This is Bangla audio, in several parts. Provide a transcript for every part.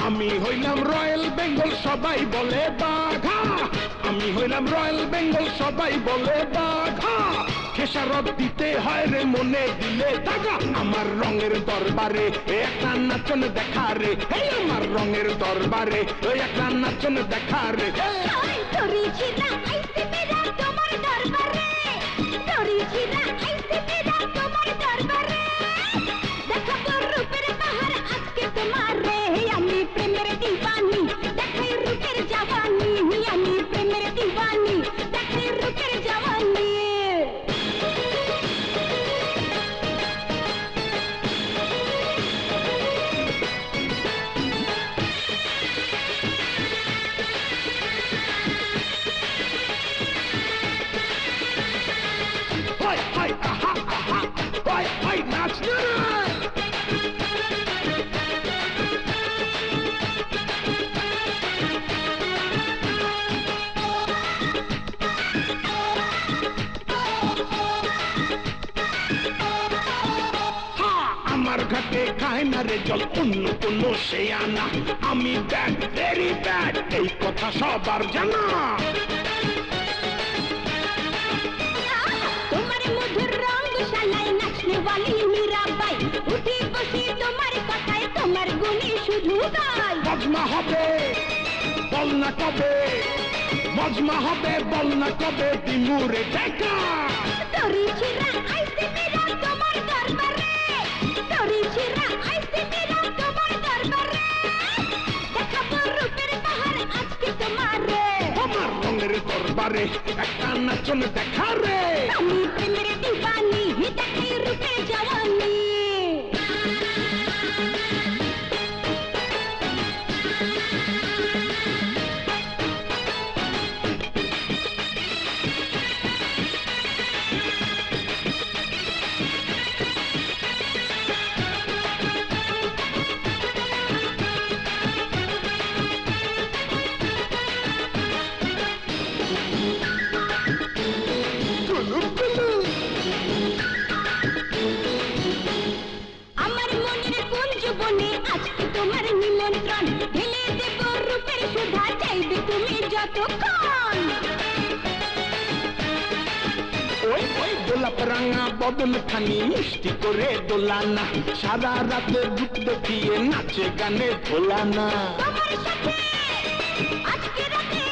আমি হইলাম রয়্যাল বেঙ্গল সবাই বলে বাঘা আমি হইলাম রয়্যাল বেঙ্গল সবাই বলে বাঘা খেসারত দিতে হয় রে মনে দিলে দাগা আমার রঙের দরবারে একটা নাচন দেখা রে এই আমার রঙের দরবারে ওই একটা নাচন দেখা রে ঘাটে খায় না রে জল অন্য কোন সে আনা আমি ব্যাড ভেরি ব্যাড এই কথা সবার জানা তোমার মধুর রঙ শালায় নাচনে वाली মীরাবাই উঠি বসি তোমার কথায় তোমার গুণী শুধু গাই মজমা হবে বল না কবে মজমা হবে বল না কবে দিমুরে দেখা তোরি চিরা আইছে মেরা তোমার দরবারে তোরি চিরা আইছে মেরা তোমার দরবারে দেখাবো রূপের পাহাড় আজকে তোমারে আমার রঙের দরবারে একটা নাচন দেখা রে আমি প্রেমের দিওয়ানি দেখাই রূপের জওয়ানি আজকে তোমার নিমন্ত্রণ ঢেলে দেব রূপের সুধা চাইবে তুমি যতক্ষণ ওই ওই গোলাপ রাঙা বদল খানি মিষ্টি করে দোলানা সারা রাতে রূপ দেখিয়ে নাচে গানে ভোলানা তোমার সাথে আজকে রাতে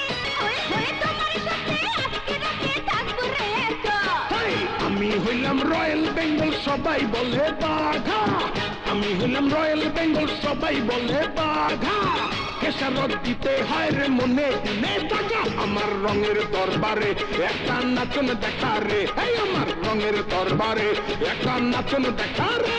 ওই ওই তোমার সাথে আজকে রাতে থাকবো রে একা আমি হইলাম রয়্যাল বেঙ্গল সবাই বলে বাঘা আমি হইলাম রয়্যাল বেঙ্গল সবাই বলে বাঘা খেসারত দিতে হয় রে মনে দিলে দাগা আমার রঙের দরবারে একটা নাচন দেখা রে এই আমার রঙের দরবারে একটা নাচন দেখা রে